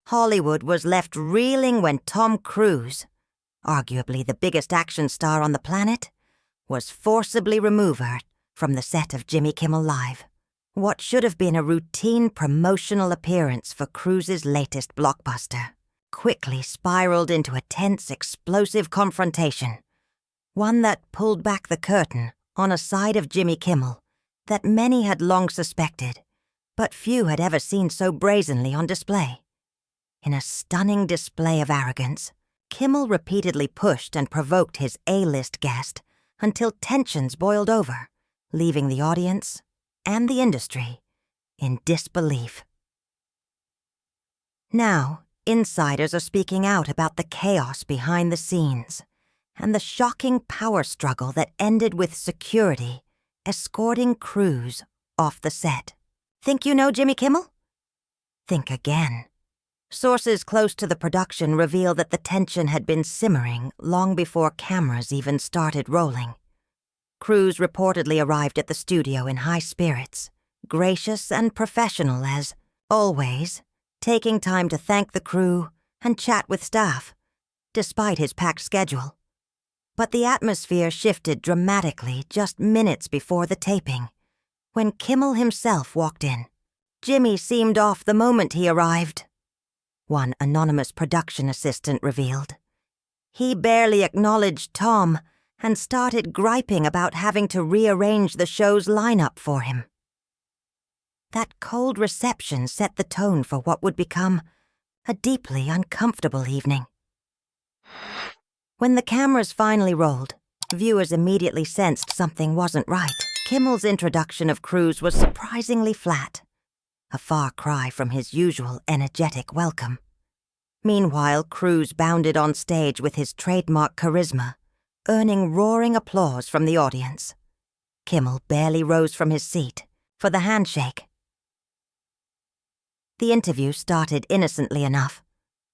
Hollywood was left reeling when Tom Cruise, arguably the biggest action star on the planet, was forcibly removed from the set of Jimmy Kimmel Live. What should have been a routine promotional appearance for Cruise's latest blockbuster quickly spiraled into a tense, explosive confrontation, one that pulled back the curtain on a side of Jimmy Kimmel that many had long suspected, but few had ever seen so brazenly on display. In a stunning display of arrogance, Kimmel repeatedly pushed and provoked his A-list guest until tensions boiled over, leaving the audience and the industry in disbelief. Now, insiders are speaking out about the chaos behind the scenes and the shocking power struggle that ended with security escorting Cruise off the set. Think you know Jimmy Kimmel? Think again. Sources close to the production reveal that the tension had been simmering long before cameras even started rolling. Cruise reportedly arrived at the studio in high spirits, gracious and professional as always, taking time to thank the crew and chat with staff, despite his packed schedule. But the atmosphere shifted dramatically just minutes before the taping, when Kimmel himself walked in. Jimmy seemed off the moment he arrived, one anonymous production assistant revealed. He barely acknowledged Tom and started griping about having to rearrange the show's lineup for him. That cold reception set the tone for what would become a deeply uncomfortable evening. When the cameras finally rolled, viewers immediately sensed something wasn't right. Kimmel's introduction of Cruise was surprisingly flat, a far cry from his usual energetic welcome. Meanwhile, Cruise bounded on stage with his trademark charisma, earning roaring applause from the audience. Kimmel barely rose from his seat for the handshake. The interview started innocently enough,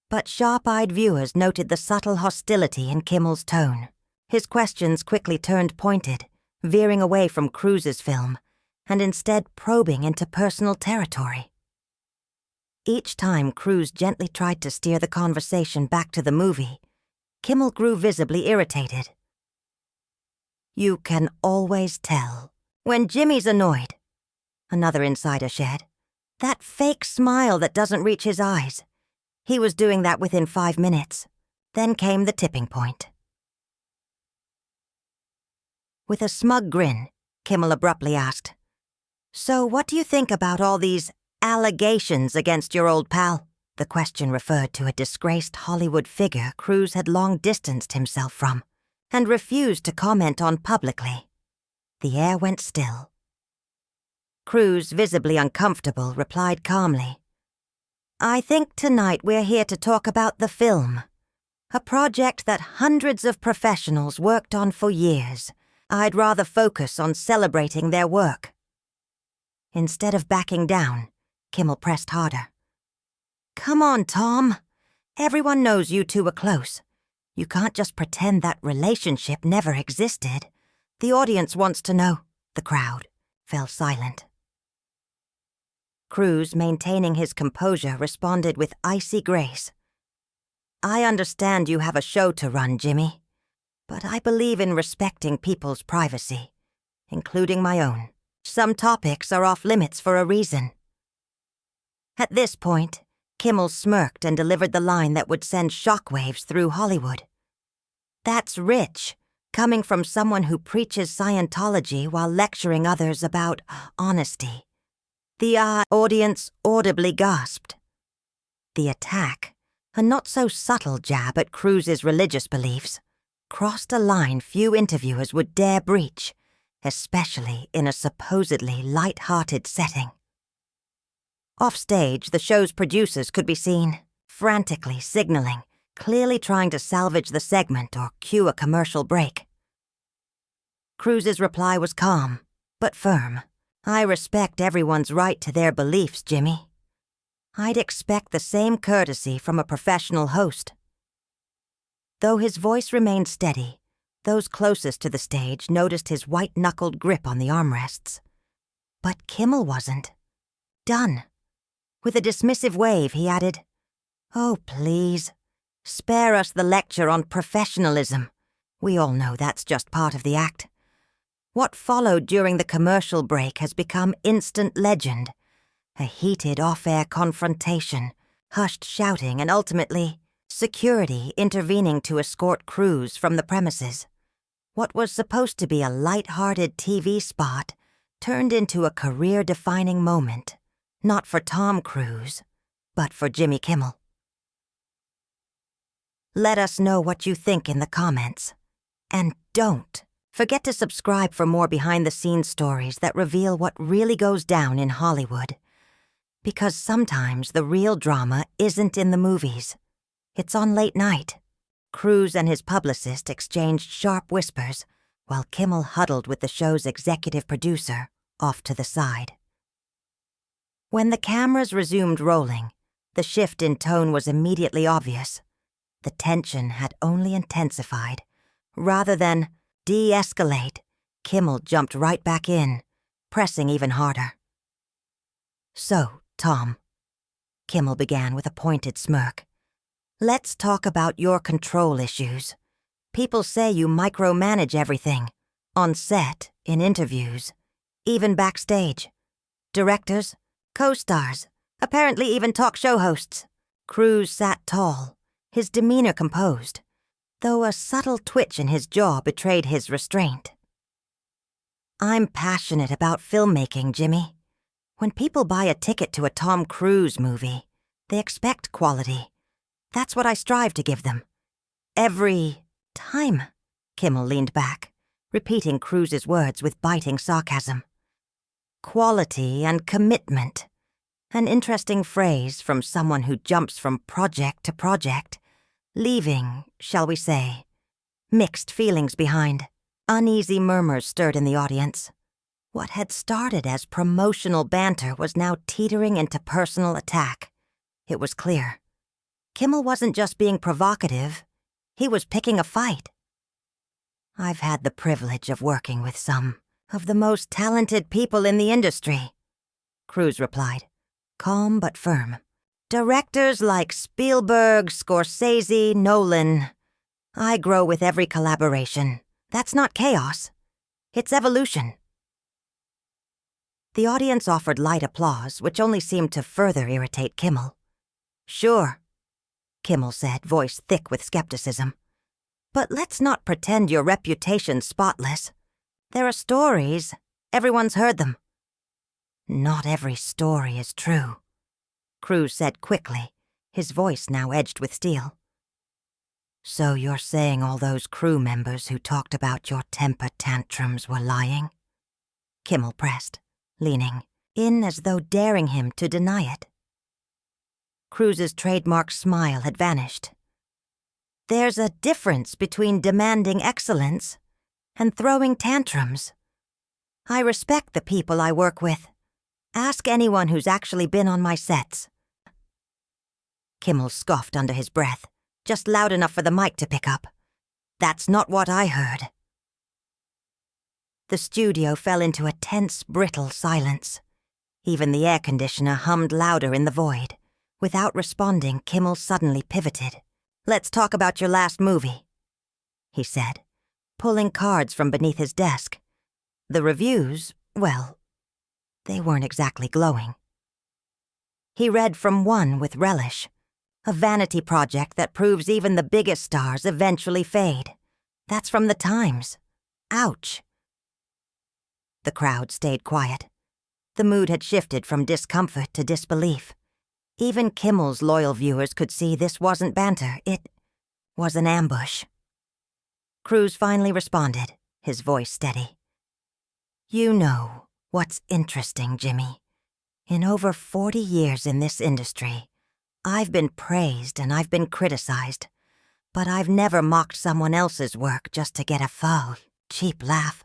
but sharp-eyed viewers noted the subtle hostility in Kimmel's tone. His questions quickly turned pointed, veering away from Cruise's film, and instead probing into personal territory. Each time Cruise gently tried to steer the conversation back to the movie, Kimmel grew visibly irritated. You can always tell when Jimmy's annoyed, another insider shared. That fake smile that doesn't reach his eyes. He was doing that within 5 minutes. Then came the tipping point. With a smug grin, Kimmel abruptly asked, "So what do you think about all these allegations against your old pal?" The question referred to a disgraced Hollywood figure Cruise had long distanced himself from and refused to comment on publicly. The air went still. Cruise, visibly uncomfortable, replied calmly, "I think tonight we're here to talk about the film, a project that hundreds of professionals worked on for years. I'd rather focus on celebrating their work." Instead of backing down, Kimmel pressed harder. "Come on, Tom. Everyone knows you two were close. You can't just pretend that relationship never existed. The audience wants to know." The crowd fell silent. Cruise, maintaining his composure, responded with icy grace. "I understand you have a show to run, Jimmy, but I believe in respecting people's privacy, including my own. Some topics are off limits for a reason." At this point, Kimmel smirked and delivered the line that would send shockwaves through Hollywood. "That's rich, coming from someone who preaches Scientology while lecturing others about honesty." The audience audibly gasped. The attack, a not-so-subtle jab at Cruise's religious beliefs, crossed a line few interviewers would dare breach, especially in a supposedly light-hearted setting. Offstage, the show's producers could be seen, frantically signaling, clearly trying to salvage the segment or cue a commercial break. Cruise's reply was calm, but firm. "I respect everyone's right to their beliefs, Jimmy. I'd expect the same courtesy from a professional host." Though his voice remained steady, those closest to the stage noticed his white-knuckled grip on the armrests. But Kimmel wasn't. Done. With a dismissive wave, he added, Oh, please. Spare us the lecture on professionalism. We all know that's just part of the act. What followed during the commercial break has become instant legend. A heated off-air confrontation, hushed shouting, and ultimately, security intervening to escort Cruise from the premises. What was supposed to be a light-hearted TV spot turned into a career-defining moment, not for Tom Cruise, but for Jimmy Kimmel. Let us know what you think in the comments. And don't forget to subscribe for more behind-the-scenes stories that reveal what really goes down in Hollywood. Because sometimes the real drama isn't in the movies. It's on late night. Cruise and his publicist exchanged sharp whispers, while Kimmel huddled with the show's executive producer off to the side. When the cameras resumed rolling, the shift in tone was immediately obvious. The tension had only intensified. Rather than de-escalate, Kimmel jumped right back in, pressing even harder. "So, Tom," Kimmel began with a pointed smirk, "let's talk about your control issues. People say you micromanage everything, on set, in interviews, even backstage. Directors, co-stars, apparently even talk show hosts." Cruise sat tall, his demeanor composed, though a subtle twitch in his jaw betrayed his restraint. "I'm passionate about filmmaking, Jimmy. When people buy a ticket to a Tom Cruise movie, they expect quality. That's what I strive to give them. Every time." Kimmel leaned back, repeating Cruise's words with biting sarcasm. "Quality and commitment. An interesting phrase from someone who jumps from project to project, leaving, shall we say, mixed feelings behind." Uneasy murmurs stirred in the audience. What had started as promotional banter was now teetering into personal attack. It was clear. Kimmel wasn't just being provocative, he was picking a fight. "I've had the privilege of working with some of the most talented people in the industry," Cruise replied, calm but firm. "Directors like Spielberg, Scorsese, Nolan. I grow with every collaboration. That's not chaos. It's evolution." The audience offered light applause, which only seemed to further irritate Kimmel. "Sure," Kimmel said, voice thick with skepticism. "But let's not pretend your reputation's spotless. There are stories. Everyone's heard them." "Not every story is true," Cruise said quickly, his voice now edged with steel. "So you're saying all those crew members who talked about your temper tantrums were lying?" Kimmel pressed, leaning in as though daring him to deny it. Cruise's trademark smile had vanished. "There's a difference between demanding excellence and throwing tantrums. I respect the people I work with. Ask anyone who's actually been on my sets." Kimmel scoffed under his breath, just loud enough for the mic to pick up. "That's not what I heard." The studio fell into a tense, brittle silence. Even the air conditioner hummed louder in the void. Without responding, Kimmel suddenly pivoted. "Let's talk about your last movie," he said, pulling cards from beneath his desk. The reviews, well, they weren't exactly glowing. He read from one with relish. A vanity project that proves even the biggest stars eventually fade. That's from the Times. Ouch. The crowd stayed quiet. The mood had shifted from discomfort to disbelief. Even Kimmel's loyal viewers could see this wasn't banter, it was an ambush. Cruise finally responded, his voice steady. "You know what's interesting, Jimmy. In over 40 years in this industry, I've been praised and I've been criticized, but I've never mocked someone else's work just to get a foul, cheap laugh."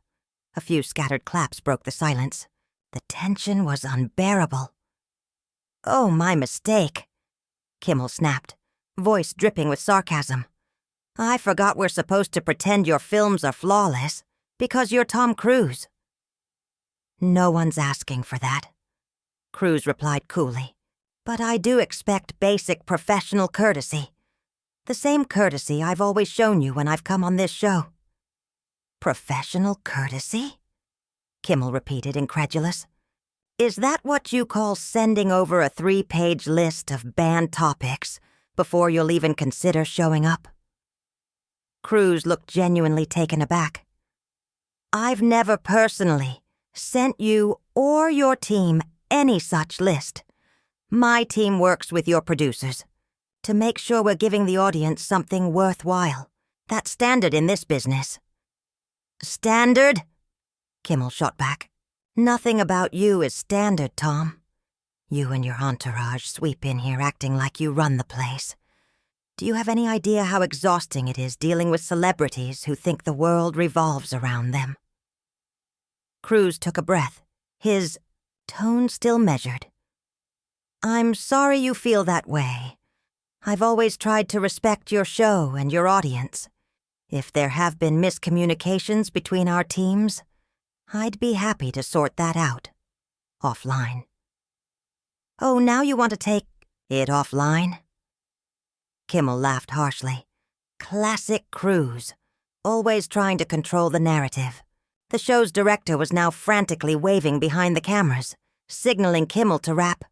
A few scattered claps broke the silence. The tension was unbearable. "Oh, my mistake," Kimmel snapped, voice dripping with sarcasm. "I forgot we're supposed to pretend your films are flawless because you're Tom Cruise." "No one's asking for that," Cruise replied coolly, But I do expect basic professional courtesy. The same courtesy I've always shown you when I've come on this show." "Professional courtesy?" Kimmel repeated, incredulous. "Is that what you call sending over a 3-page list of banned topics before you'll even consider showing up?" Cruz looked genuinely taken aback. "I've never personally sent you or your team any such list. My team works with your producers to make sure we're giving the audience something worthwhile. That's standard in this business." "Standard?" Kimmel shot back. "Nothing about you is standard, Tom. You and your entourage sweep in here acting like you run the place. Do you have any idea how exhausting it is dealing with celebrities who think the world revolves around them?" Cruz took a breath, his tone still measured. "I'm sorry you feel that way. I've always tried to respect your show and your audience. If there have been miscommunications between our teams, I'd be happy to sort that out. Offline." "Oh, now you want to take it offline?" Kimmel laughed harshly. Classic Cruz, always trying to control the narrative. The show's director was now frantically waving behind the cameras, signaling Kimmel to wrap,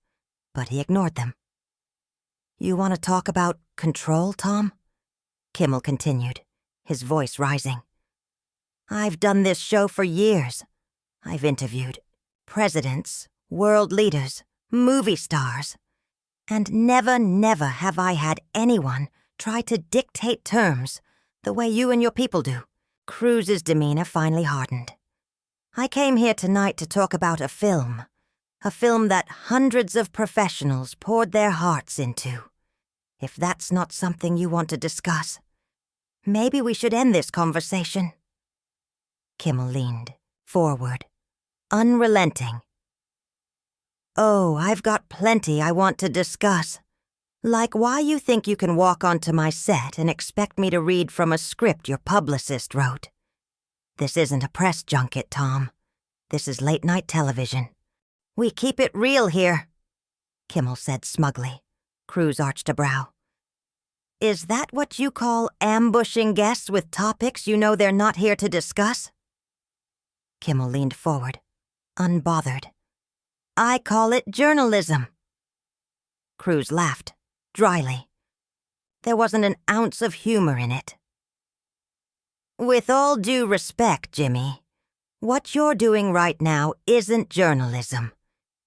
but he ignored them. "You want to talk about control, Tom?" Kimmel continued, his voice rising. "I've done this show for years. I've interviewed presidents, world leaders, movie stars, and never have I had anyone try to dictate terms the way you and your people do." Cruz's demeanor finally hardened. "I came here tonight to talk about a film that hundreds of professionals poured their hearts into. If that's not something you want to discuss, maybe we should end this conversation." Kimmel leaned forward, unrelenting. "Oh, I've got plenty I want to discuss. Like why you think you can walk onto my set and expect me to read from a script your publicist wrote. This isn't a press junket, Tom. This is late-night television. We keep it real here," Kimmel said smugly. Cruz arched a brow. "Is that what you call ambushing guests with topics you know they're not here to discuss?" Kimmel leaned forward, unbothered. "I call it journalism." Cruz laughed, dryly. There wasn't an ounce of humor in it. "With all due respect, Jimmy, what you're doing right now isn't journalism.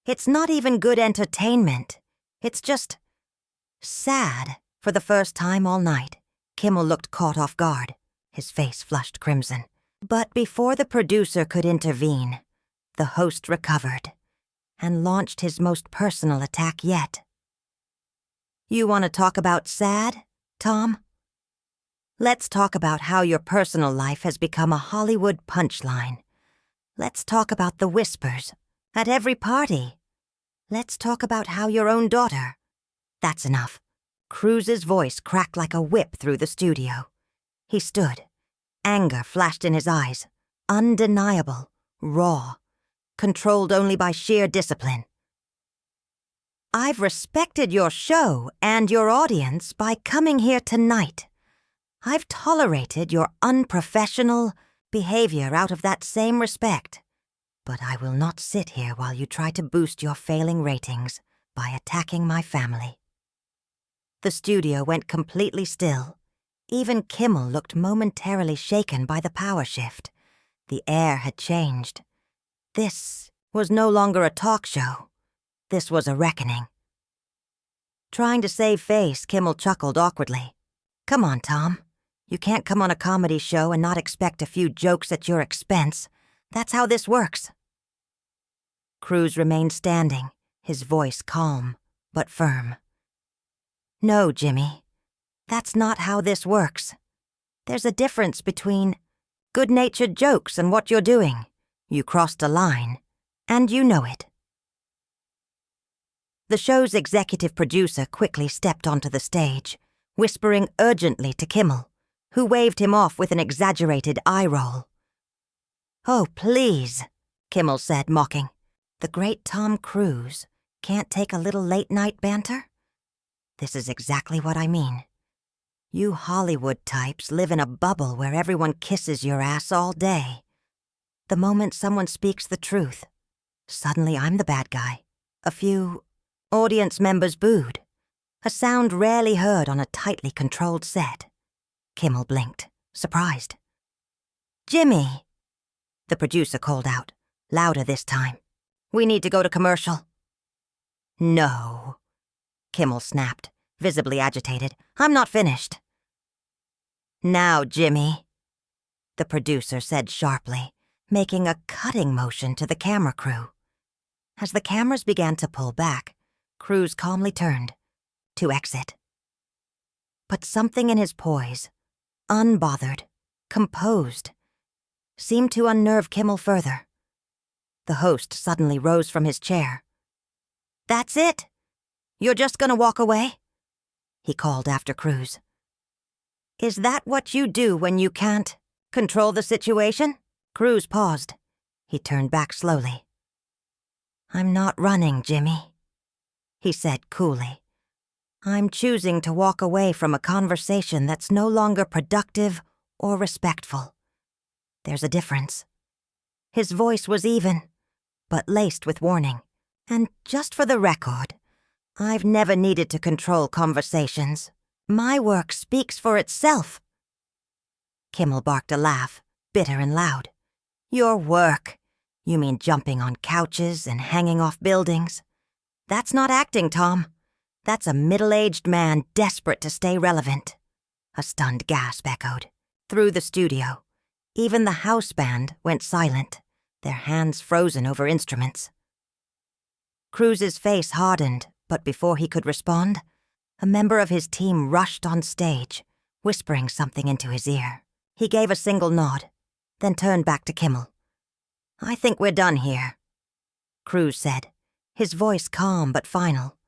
It's not even good entertainment. It's just sad." For the first time all night, Kimmel looked caught off guard, his face flushed crimson. But before the producer could intervene, the host recovered and launched his most personal attack yet. "You want to talk about sad, Tom? Let's talk about how your personal life has become a Hollywood punchline. Let's talk about the whispers at every party. Let's talk about how your own daughter—" "That's enough." Cruz's voice cracked like a whip through the studio. He stood. Anger flashed in his eyes, undeniable, raw, controlled only by sheer discipline. "I've respected your show and your audience by coming here tonight. I've tolerated your unprofessional behavior out of that same respect. But I will not sit here while you try to boost your failing ratings by attacking my family." The studio went completely still. Even Kimmel looked momentarily shaken by the power shift. The air had changed. This was no longer a talk show. This was a reckoning. Trying to save face, Kimmel chuckled awkwardly. "Come on, Tom. You can't come on a comedy show and not expect a few jokes at your expense. That's how this works." Cruz remained standing, his voice calm but firm. "No, Jimmy. That's not how this works. There's a difference between good-natured jokes and what you're doing. You crossed a line, and you know it." The show's executive producer quickly stepped onto the stage, whispering urgently to Kimmel, who waved him off with an exaggerated eye roll. "Oh, please," Kimmel said, mocking. The great Tom Cruise, Can't take a little late-night banter? This is exactly what I mean. You Hollywood types live in a bubble where everyone kisses your ass all day. The moment someone speaks the truth, suddenly I'm the bad guy. A few audience members booed. A sound rarely heard on a tightly controlled set. Kimmel blinked, surprised. "Jimmy!" The producer called out, louder this time. "We need to go to commercial." "No," Kimmel snapped, visibly agitated. "I'm not finished." "Now, Jimmy," the producer said sharply, making a cutting motion to the camera crew. As the cameras began to pull back, Cruz calmly turned to exit. But something in his poise, unbothered, composed, seemed to unnerve Kimmel further. The host suddenly rose from his chair. "That's it? You're just gonna walk away?" he called after Cruz. "Is that what you do when you can't control the situation?" Cruz paused. He turned back slowly. "I'm not running, Jimmy," he said coolly. "I'm choosing to walk away from a conversation that's no longer productive or respectful. There's a difference." His voice was even, but laced with warning. "And just for the record, I've never needed to control conversations. My work speaks for itself." Kimmel barked a laugh, bitter and loud. "Your work? You mean jumping on couches and hanging off buildings? That's not acting, Tom. That's a middle-aged man desperate to stay relevant." A stunned gasp echoed through the studio. Even the house band went silent, their hands frozen over instruments. Cruz's face hardened, but before he could respond, a member of his team rushed on stage, whispering something into his ear. He gave a single nod, then turned back to Kimmel. "I think we're done here," Cruz said, his voice calm but final.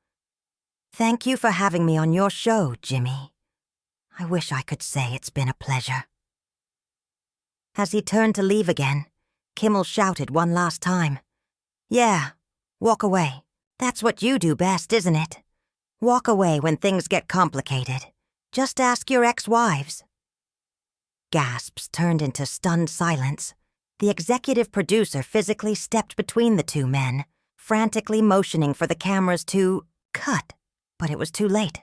"Thank you for having me on your show, Jimmy. I wish I could say it's been a pleasure." As he turned to leave again, Kimmel shouted one last time. "Yeah, walk away. That's what you do best, isn't it? Walk away when things get complicated. Just ask your ex-wives." Gasps turned into stunned silence. The executive producer physically stepped between the two men, frantically motioning for the cameras to cut, but it was too late.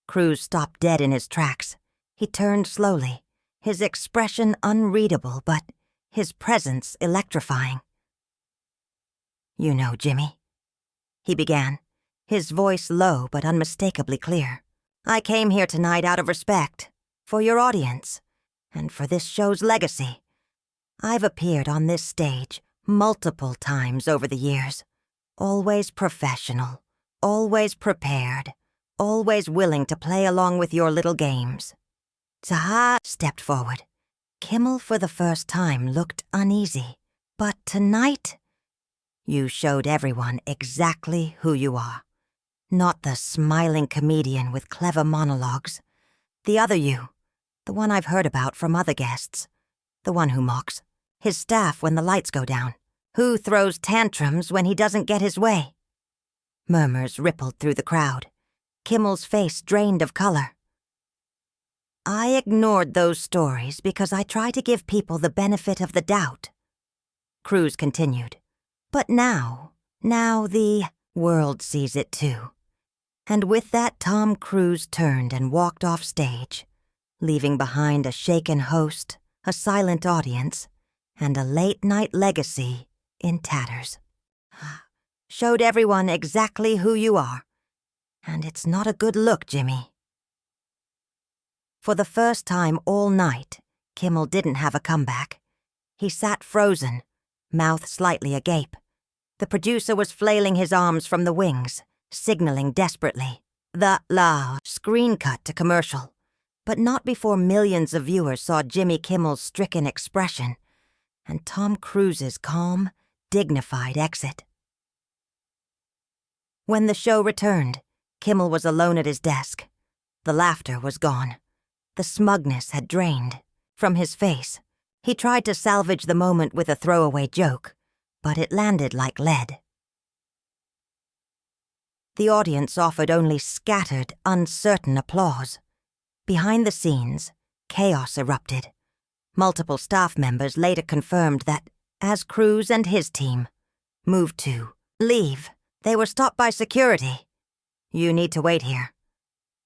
Cruz stopped dead in his tracks. He turned slowly, his expression unreadable, but his presence electrifying. "You know, Jimmy," he began, his voice low but unmistakably clear. "I came here tonight out of respect for your audience and for this show's legacy. I've appeared on this stage multiple times over the years, always professional, always prepared, always willing to play along with your little games." Taha stepped forward. Kimmel, for the first time, looked uneasy. "But tonight, you showed everyone exactly who you are. Not the smiling comedian with clever monologues. The other you, the one I've heard about from other guests. The one who mocks his staff when the lights go down. Who throws tantrums when he doesn't get his way." Murmurs rippled through the crowd. Kimmel's face drained of color. "I ignored those stories because I try to give people the benefit of the doubt," Cruz continued. "But now the world sees it too." And with that, Tom Cruise turned and walked off stage, leaving behind a shaken host, a silent audience, and a late-night legacy in tatters. "Showed everyone exactly who you are. And it's not a good look, Jimmy." For the first time all night, Kimmel didn't have a comeback. He sat frozen, mouth slightly agape. The producer was flailing his arms from the wings, signaling desperately. The screen cut to commercial, but not before millions of viewers saw Jimmy Kimmel's stricken expression and Tom Cruise's calm, dignified exit. When the show returned, Kimmel was alone at his desk. The laughter was gone. The smugness had drained from his face. He tried to salvage the moment with a throwaway joke, but it landed like lead. The audience offered only scattered, uncertain applause. Behind the scenes, chaos erupted. Multiple staff members later confirmed that, as Cruz and his team moved to leave, they were stopped by security. "You need to wait here,"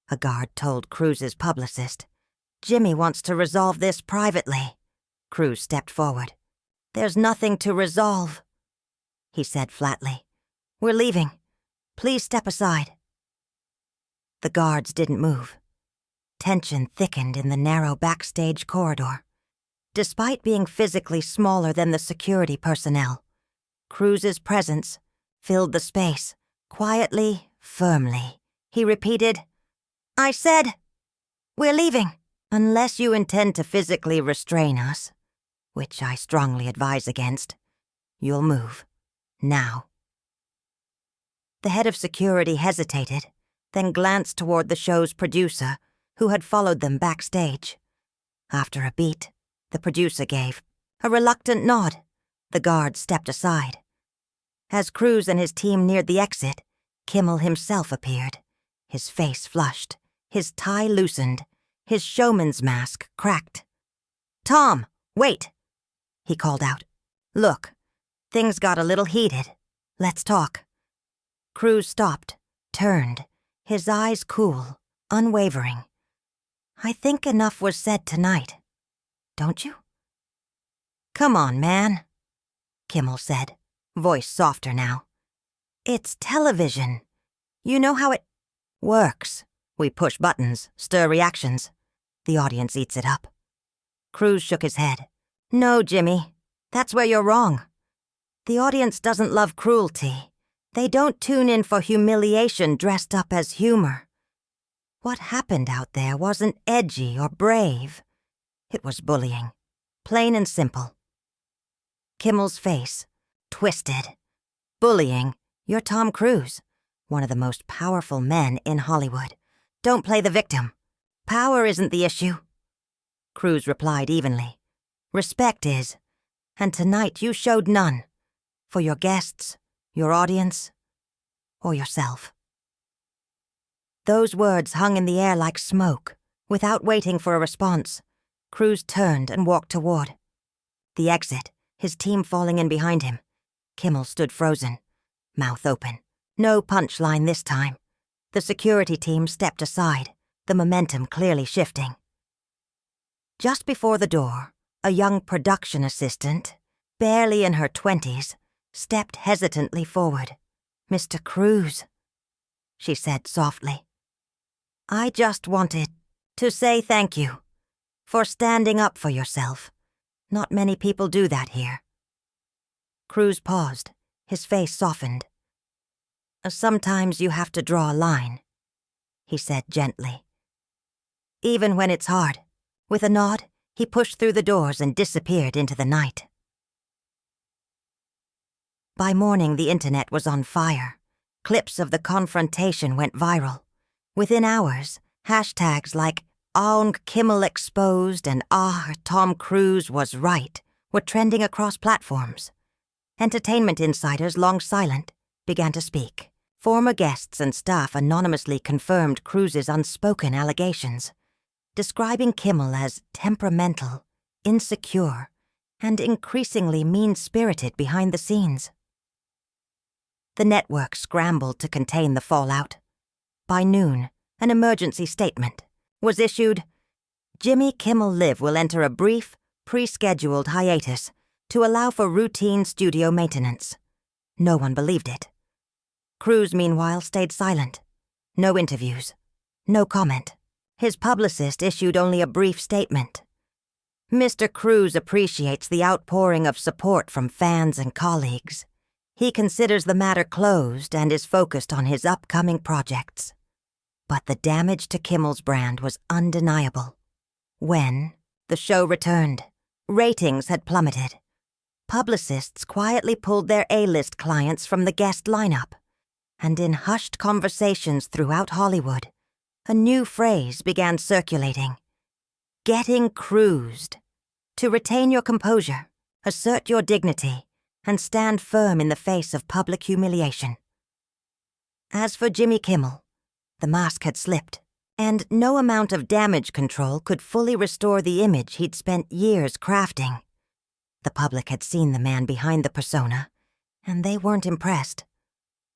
a guard told Cruz's publicist. "Jimmy wants to resolve this privately." Cruz stepped forward. "There's nothing to resolve," he said flatly. "We're leaving. Please step aside." The guards didn't move. Tension thickened in the narrow backstage corridor. Despite being physically smaller than the security personnel, Cruz's presence filled the space, quietly, firmly. He repeated, "I said, we're leaving. Unless you intend to physically restrain us, which I strongly advise against, you'll move. Now." The head of security hesitated, then glanced toward the show's producer, who had followed them backstage. After a beat, the producer gave a reluctant nod. The guard stepped aside. As Cruz and his team neared the exit, Kimmel himself appeared. His face flushed, his tie loosened, his showman's mask cracked. "Tom, wait," he called out. "Look, things got a little heated. Let's talk." Cruz stopped, turned, his eyes cool, unwavering. "I think enough was said tonight. Don't you?" "Come on, man," Kimmel said, voice softer now. "It's television. You know how it works. We push buttons, stir reactions. The audience eats it up." Cruz shook his head. "No, Jimmy, that's where you're wrong. The audience doesn't love cruelty. They don't tune in for humiliation dressed up as humor. What happened out there wasn't edgy or brave. It was bullying. Plain and simple." Kimmel's face twisted. "Bullying? You're Tom Cruise, one of the most powerful men in Hollywood. Don't play the victim. Power isn't the issue." Cruz replied evenly. "Respect is. And tonight you showed none. For your guests, your audience, or yourself." Those words hung in the air like smoke. Without waiting for a response, Cruz turned and walked toward the exit, his team falling in behind him. Kimmel stood frozen, mouth open. No punchline this time. The security team stepped aside, the momentum clearly shifting. Just before the door, a young production assistant, barely in her 20s, stepped hesitantly forward. "Mr. Cruz," she said softly. "I just wanted to say thank you for standing up for yourself. Not many people do that here." Cruz paused, his face softened. "Sometimes you have to draw a line," he said gently. "Even when it's hard." With a nod, he pushed through the doors and disappeared into the night. By morning, the internet was on fire. Clips of the confrontation went viral. Within hours, hashtags like Kimmel exposed and Tom Cruise was right were trending across platforms. Entertainment insiders, long silent, began to speak. Former guests and staff anonymously confirmed Cruz's unspoken allegations, describing Kimmel as temperamental, insecure, and increasingly mean-spirited behind the scenes. The network scrambled to contain the fallout. By noon, an emergency statement was issued. Jimmy Kimmel Live will enter a brief, pre-scheduled hiatus to allow for routine studio maintenance. No one believed it. Cruz, meanwhile, stayed silent. No interviews. No comment. His publicist issued only a brief statement. "Mr. Cruz appreciates the outpouring of support from fans and colleagues. He considers the matter closed and is focused on his upcoming projects." But the damage to Kimmel's brand was undeniable. When the show returned, ratings had plummeted. Publicists quietly pulled their A-list clients from the guest lineup. And in hushed conversations throughout Hollywood, a new phrase began circulating. "Getting cruised." To retain your composure, assert your dignity, and stand firm in the face of public humiliation. As for Jimmy Kimmel, the mask had slipped, and no amount of damage control could fully restore the image he'd spent years crafting. The public had seen the man behind the persona, and they weren't impressed.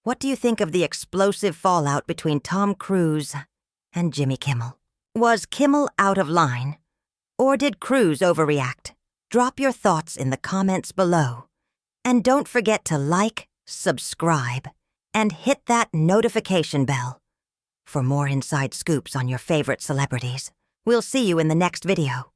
What do you think of the explosive fallout between Tom Cruise and Jimmy Kimmel? Was Kimmel out of line? Or did Cruise overreact? Drop your thoughts in the comments below. And don't forget to like, subscribe, and hit that notification bell for more inside scoops on your favorite celebrities. We'll see you in the next video.